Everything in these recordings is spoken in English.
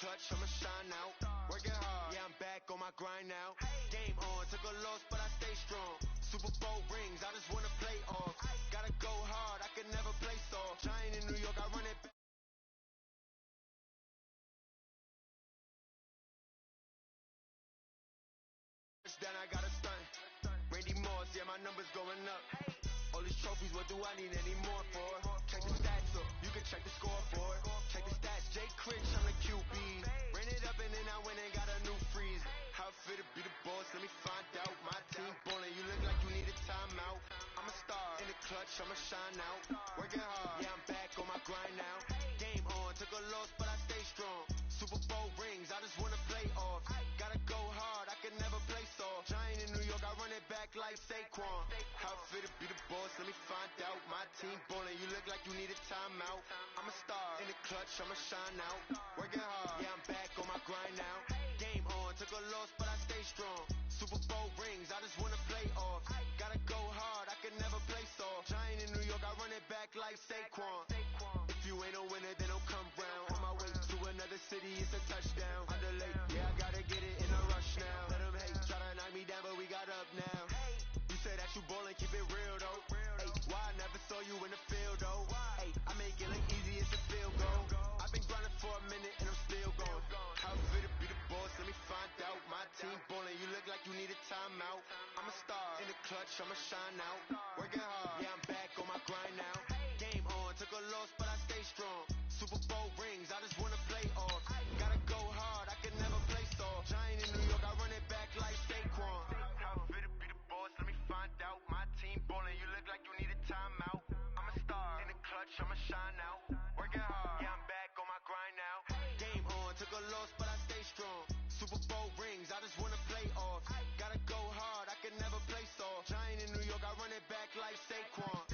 clutch, I'ma shine out. Working hard, yeah, I'm back on my grind now. Game on, took a loss, but I stay strong. Super Bowl rings, I just wanna play off. Gotta go hard, I can never play soft. Giant in New York, I run it back. Then I got a stunt. Randy Moss, yeah, my numbers going up. All these trophies, what do I need any more for? Check the stats up, you can check the scoreboard. Check the stats, Jay Critch, I'm the QB. Ran it up and then I went and got a new freeze. How fit to be the boss, let me find out. My team ballin', you look like you need a timeout. I'm a star, in the clutch, I'ma shine out. Working hard, yeah, I'm back on my grind now. Game on, took a loss, but I stay strong. Super Bowl rings, I just wanna play off. Gotta go hard, I can never play soft. Giant in New York, I run it back like Saquon. How fit to be the boss, let me find out. My team ballin', you look like you need a timeout. I'm a star, in the clutch, I'ma shine out. Working hard, yeah, I'm back on my grind now. Game on, took a loss, but I stay strong. Super Bowl rings, I just wanna play off. Gotta go hard, I can never play soft. Giant in New York, I run it back like Saquon. If you ain't a winner, then don't come round. On my way to another city, it's a touchdown. Underlay, yeah, I gotta get it in a rush now. Let them hate, try to knock me down, but we got up now. You say that you ballin', keep it real though. Hey, why I never saw you in the field though? Hey, I make it look easy, it's a field goal. I've been grinding for a minute and I'm still going. How fit to be the boss, let me find out. My team ballin', you look like you need a timeout. I'm a star, in the clutch, I'ma shine out. Working hard, yeah, I'm back on my grind now. Game on, took a loss, but I stay strong. Super Bowl rings, I just wanna play off. Gotta go hard, I can never play soft. Giant in New York, I run it back like Saquon. How fit to be the boss, let me find out. My team ballin', you look like you need a timeout. I'm a star, in the clutch, I'ma shine out. Working hard, yeah, I'm back on my grind now. Game on, took a loss, but I stay strong. Super Bowl rings, I just wanna play off. Gotta go hard, I can never play soft. Giant in New York, I run it back like Saquon.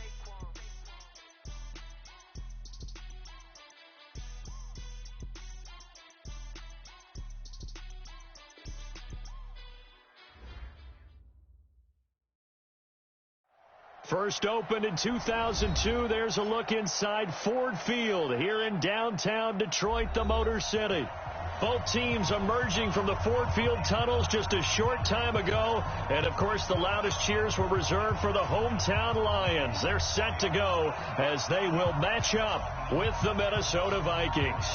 First opened in 2002, there's a look inside Ford Field here in downtown Detroit, the Motor City. Both teams emerging from the Ford Field tunnels just a short time ago. And, of course, the loudest cheers were reserved for the hometown Lions. They're set to go as they will match up with the Minnesota Vikings.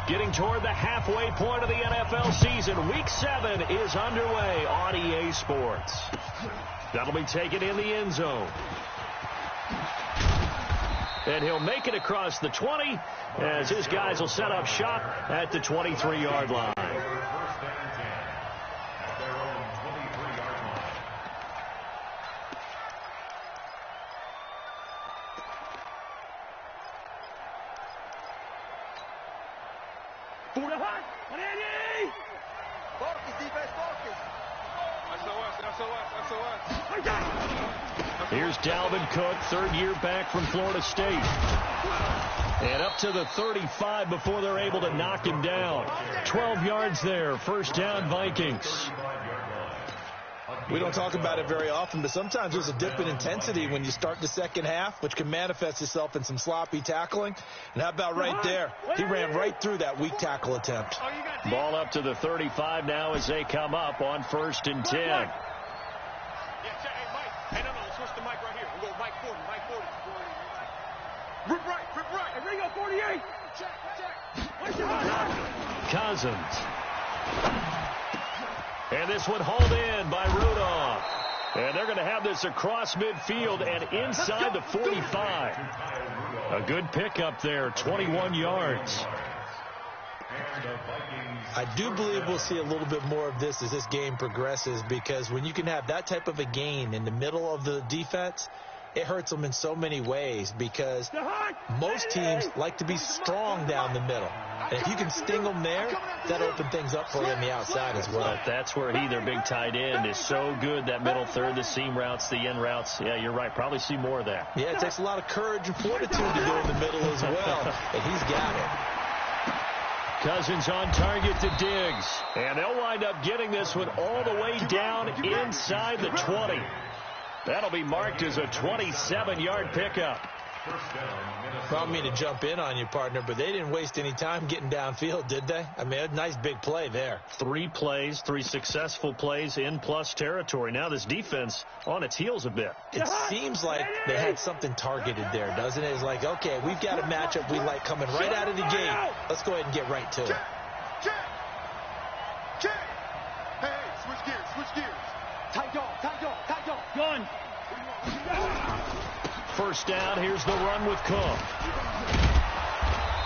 Getting toward the halfway point of the NFL season, Week 7 is underway on EA Sports. That'll be taken in the end zone. And he'll make it across the 20 as his guys will set up shop at the 23-yard line. Here's Dalvin Cook, third year back from Florida State. And up to the 35 before they're able to knock him down. 12 yards there, first down Vikings. We don't talk about it very often, but sometimes there's a dip in intensity when you start the second half, which can manifest itself in some sloppy tackling. And how about right there? He ran right through that weak tackle attempt. Ball up to the 35 now as they come up on 1st and 10. Hey, no, let's switch the mic right here. We'll go Mike 40, Mike 40. Rip right. Hey, Ringo 48. Check. Cousins. And this one hauled in by Rudolph. And they're going to have this across midfield and inside the 45. A good pickup there, 21 yards. I do believe we'll see a little bit more of this as this game progresses, because when you can have that type of a gain in the middle of the defense, it hurts them in so many ways, because most teams like to be strong down the middle. And if you can sting them there, that'll open things up for you on the outside as well. But that's where their big tight end, is so good, that middle third, the seam routes, the in routes. Yeah, you're right. Probably see more of that. Yeah, it takes a lot of courage and fortitude to do in the middle as well. And he's got it. Cousins on target to Diggs. And they'll wind up getting this one all the way down inside the 20. That'll be marked as a 27-yard pickup. I don't mean to jump in on you, partner, but they didn't waste any time getting downfield, did they? I mean, a nice big play there. 3 plays, 3 successful plays in plus territory. Now this defense on its heels a bit. It seems like they had something targeted there, doesn't it? It's like, okay, we've got a matchup we like coming right out of the gate. Let's go ahead and get right to it. Hey, switch gears. Tight dog. Gun. First down, here's the run with Cook.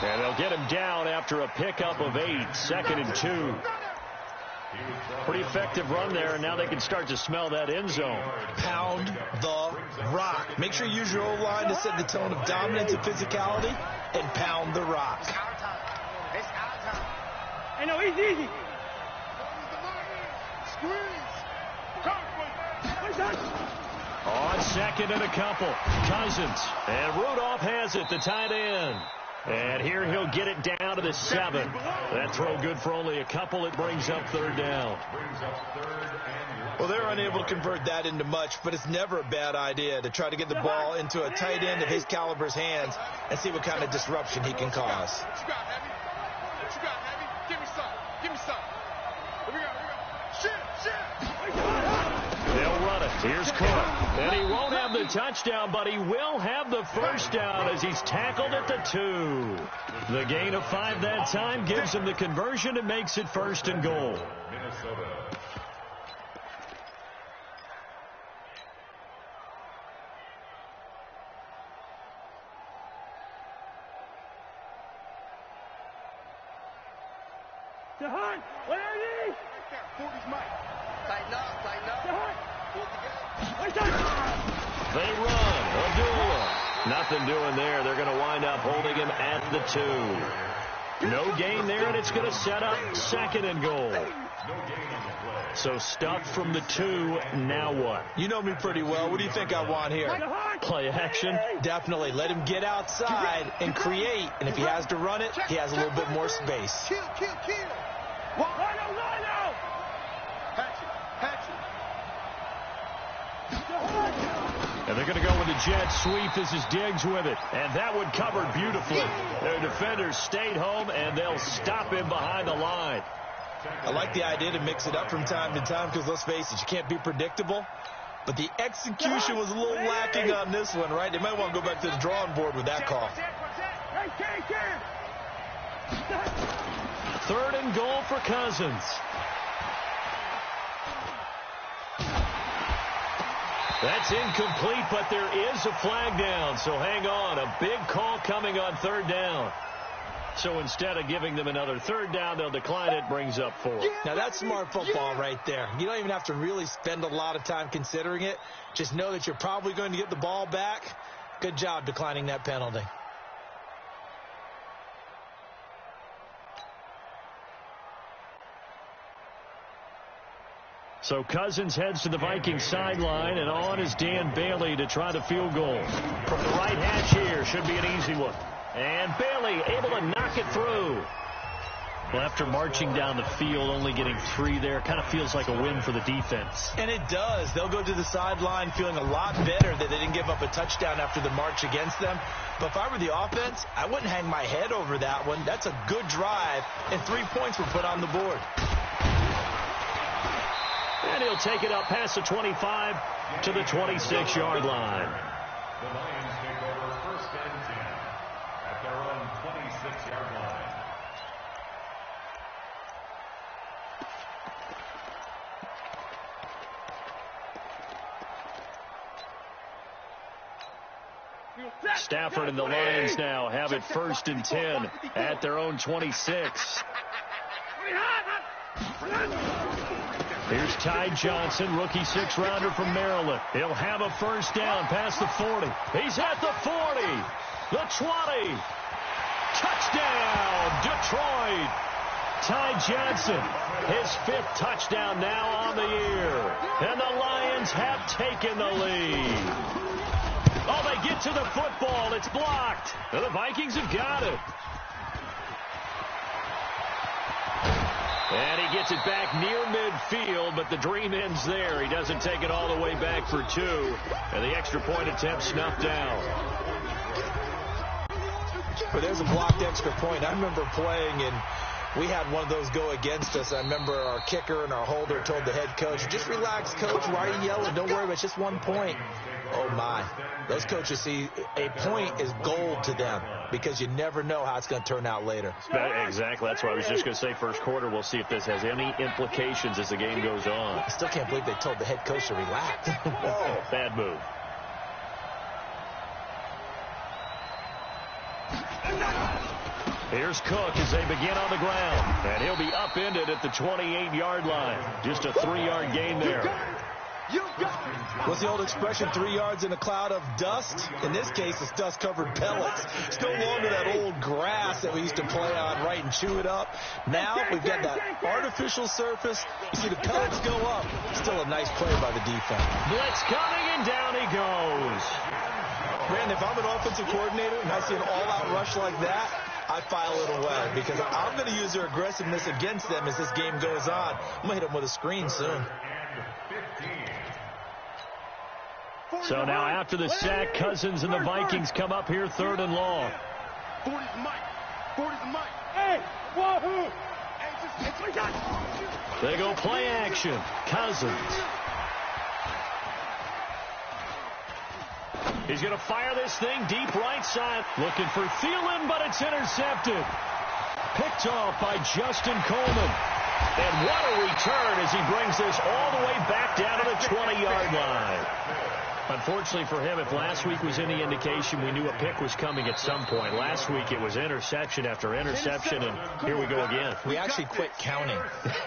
And they'll get him down after a pickup of 8, 2nd and 2. Pretty effective run there, and now they can start to smell that end zone. Pound the rock. Make sure you use your O-line to set the tone of dominance and physicality, and pound the rock. It's our time. Hey, no, easy. On 2nd and a couple, Cousins. And Rudolph has it, the tight end. And here he'll get it down to the 7. That throw good for only a couple. It brings up 3rd down. Well, they're unable to convert that into much, but it's never a bad idea to try to get the ball into a tight end of his caliber's hands and see what kind of disruption he can cause. What you got, Heavy? Give me some. Here we go. They'll run it. Here's Cook. And he won't have the touchdown, but he will have the first down as he's tackled at the 2. The gain of 5 that time gives him the conversion and makes it 1st and goal. Minnesota. DeHunt, where are you? 40's Mike. Tighten up. They run. Abdullah. Nothing doing there. They're going to wind up holding him at the 2. No gain there, and it's going to set up 2nd and goal. So stuck from the 2. Now what? You know me pretty well. What do you think I want here? Play action. Definitely. Let him get outside and create. And if he has to run it, he has a little bit more space. Kill. Rhino. Hatchet. And they're going to go with a jet sweep. This is Diggs with it. And that one covered beautifully. Their defenders stayed home, and they'll stop him behind the line. I like the idea to mix it up from time to time because, let's face it, you can't be predictable. But the execution was a little lacking on this one, right? They might want to go back to the drawing board with that call. 3rd and goal for Cousins. That's incomplete, but there is a flag down, so hang on. A big call coming on 3rd down. So instead of giving them another 3rd down, they'll decline it, brings up 4. Now, that's smart football right there. You don't even have to really spend a lot of time considering it. Just know that you're probably going to get the ball back. Good job declining that penalty. So Cousins heads to the Vikings sideline, and on is Dan Bailey to try the field goal. From the right hatch here, should be an easy one. And Bailey able to knock it through. Well, after marching down the field, only getting 3 there, kind of feels like a win for the defense. And it does. They'll go to the sideline feeling a lot better that they didn't give up a touchdown after the march against them. But if I were the offense, I wouldn't hang my head over that one. That's a good drive, and 3 points were put on the board. And he'll take it up past the 25 to the 26-yard line. The Lions take over 1st and 10 at their own 26-yard line. Stafford and the Lions now have it 1st and 10 at their own 26. Here's Ty Johnson, rookie 6th-rounder from Maryland. He'll have a 1st down past the 40. He's at the 40, the 20. Touchdown, Detroit. Ty Johnson, his 5th touchdown now on the year. And the Lions have taken the lead. Oh, they get to the football. It's blocked. And the Vikings have got it. And he gets it back near midfield, but the dream ends there. He doesn't take it all the way back for 2. And the extra point attempt snuffed down. But there's a blocked extra point. I remember playing, and we had one of those go against us. I remember our kicker and our holder told the head coach, just relax, coach. Why are you yelling? Don't worry about it. It's just 1 point. Oh, my. Those coaches see a point is gold to them because you never know how it's going to turn out later. Exactly. That's what I was just going to say. First quarter, we'll see if this has any implications as the game goes on. I still can't believe they told the head coach to relax. Whoa. Bad move. Here's Cook as they begin on the ground. And he'll be upended at the 28-yard line. Just a 3-yard gain there. What's the old expression, 3 yards in a cloud of dust? In this case, it's dust-covered pellets. Still belong to that old grass that we used to play on, right, and chew it up. Now we've got that artificial surface. You see the pellets go up. Still a nice play by the defense. Blitz coming, and down he goes. Man, if I'm an offensive coordinator and I see an all-out rush like that, I file it away because I'm going to use their aggressiveness against them as this game goes on. I'm going to hit them with a screen soon. So now after the sack, Cousins and the Vikings come up here 3rd and long. 40's Mike. 40's Mike. Hey, wahoo! They go play action. Cousins. He's going to fire this thing deep right side. Looking for Thielen, but it's intercepted. Picked off by Justin Coleman. And what a return as he brings this all the way back down to the 20-yard line. Unfortunately for him, if last week was any indication, we knew a pick was coming at some point. Last week it was interception after interception, and here we go again. We actually quit counting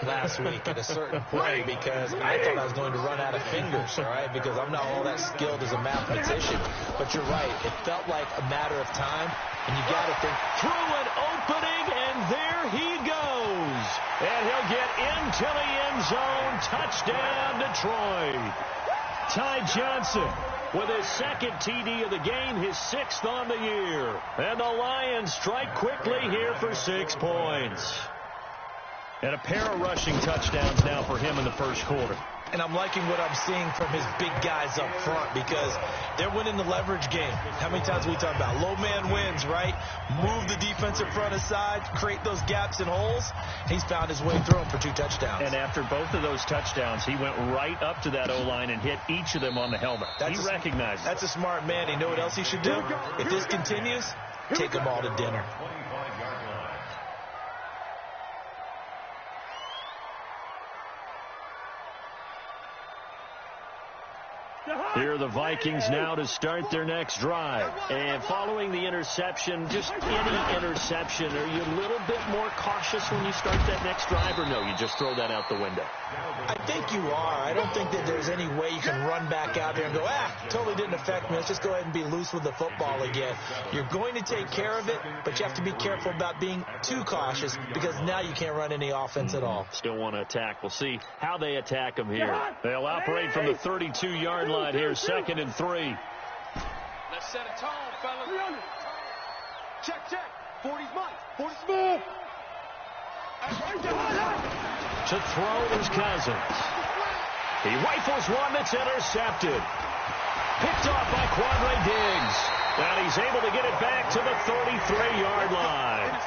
last week at a certain point because I thought I was going to run out of fingers, all right, because I'm not all that skilled as a mathematician. But you're right. It felt like a matter of time, and you got to think. Through an opening, and there he goes. And he'll get into the end zone. Touchdown, Detroit. Ty Johnson with his 2nd TD of the game, his 6th on the year. And the Lions strike quickly here for 6 points. And a pair of rushing touchdowns now for him in the first quarter. And I'm liking what I'm seeing from his big guys up front because they're winning the leverage game. How many times we talk about low man wins, right? Move the defensive front aside, create those gaps and holes. He's found his way through them for 2 touchdowns. And after both of those touchdowns, he went right up to that O-line and hit each of them on the helmet. He recognized it. That's a smart man. You know what else he should do? If this continues, take them all to dinner. Here are the Vikings now to start their next drive. And following the interception, just any interception, are you a little bit more cautious when you start that next drive, or no, you just throw that out the window? I think you are. I don't think that there's any way you can run back out there and go, totally didn't affect me. Let's just go ahead and be loose with the football again. You're going to take care of it, but you have to be careful about being too cautious because now you can't run any offense at all. Still want to attack. We'll see how they attack them here. They'll operate from the 32-yard line here, 2nd and 3. Let's set a tone, fellas. Check. 40's Mike. 40's Smith. To throw is Cousins. He rifles one that's intercepted. Picked off by Quandre Diggs. And he's able to get it back to the 33-yard line.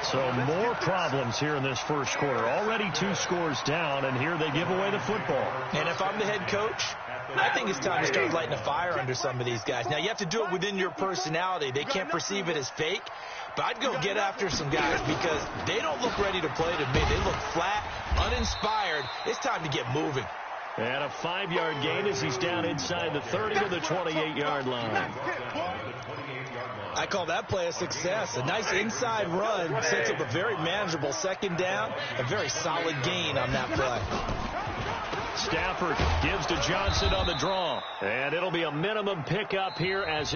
So more problems here in this first quarter. Already 2 scores down, and here they give away the football. And if I'm the head coach, I think it's time to start lighting a fire under some of these guys. Now, you have to do it within your personality. They can't perceive it as fake. But I'd go get after some guys because they don't look ready to play to me. They look flat, uninspired. It's time to get moving. And a 5-yard gain as he's down inside the 30 to the 28-yard line. I call that play a success. A nice inside run sets up a very manageable 2nd down. A very solid gain on that play. Stafford gives to Johnson on the draw. And it'll be a minimum pickup here as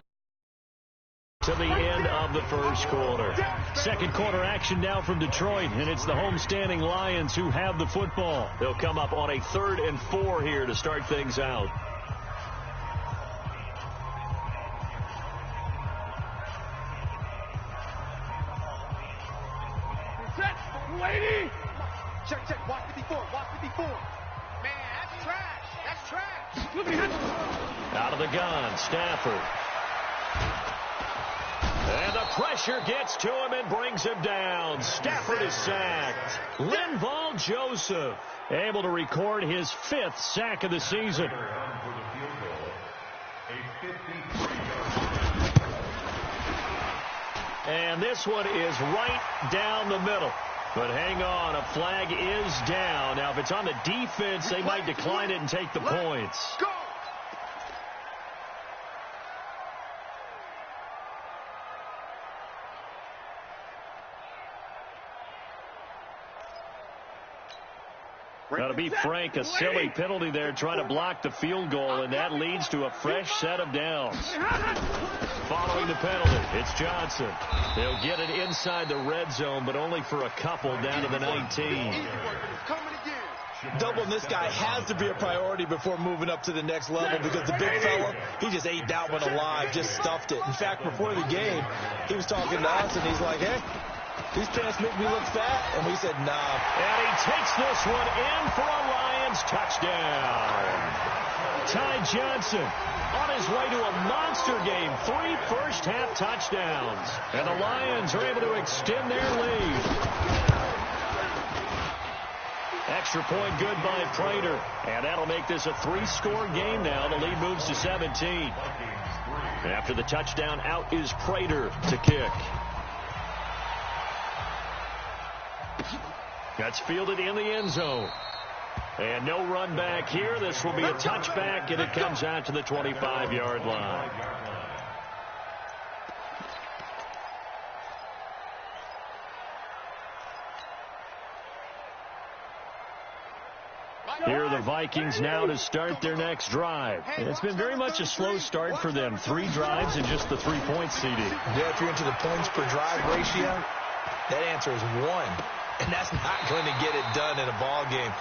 to the end of the first quarter. Second quarter action now from Detroit, and it's the homestanding Lions who have the football. They'll come up on a 3rd and 4 here to start things out. Lady. Check, check. Watch 54. Watch 54. Man, that's trash. That's trash. Out of the gun, Stafford. And the pressure gets to him and brings him down. Stafford is sacked. Linval Joseph able to record his 5th sack of the season. And this one is right down the middle. But hang on, a flag is down. Now, if it's on the defense, they might decline it and take the points. Go! Now, to be frank, a silly penalty there trying to block the field goal, and that leads to a fresh set of downs. Following the penalty, it's Johnson. They'll get it inside the red zone, but only for a couple down to the 19. Doubling this guy has to be a priority before moving up to the next level because the big fella, he just ate that one alive, just stuffed it. In fact, before the game, he was talking to us, and he's like, hey, these pants make me look fat. And we said, nah. And he takes this one in for a Lions touchdown. Ty Johnson on his way to a monster game. 3 first-half touchdowns. And the Lions are able to extend their lead. Extra point good by Prater. And that'll make this a 3-score game now. The lead moves to 17. After the touchdown, out is Prater to kick. That's fielded in the end zone. And no run back here. This will be a touchback, and it comes out to the 25-yard line. Here are the Vikings now to start their next drive. And it's been very much a slow start for them. 3 drives and just the 3-point seeding. Yeah, if you're into the points per drive ratio, that answer is 1. And that's not going to get it done in a ball game.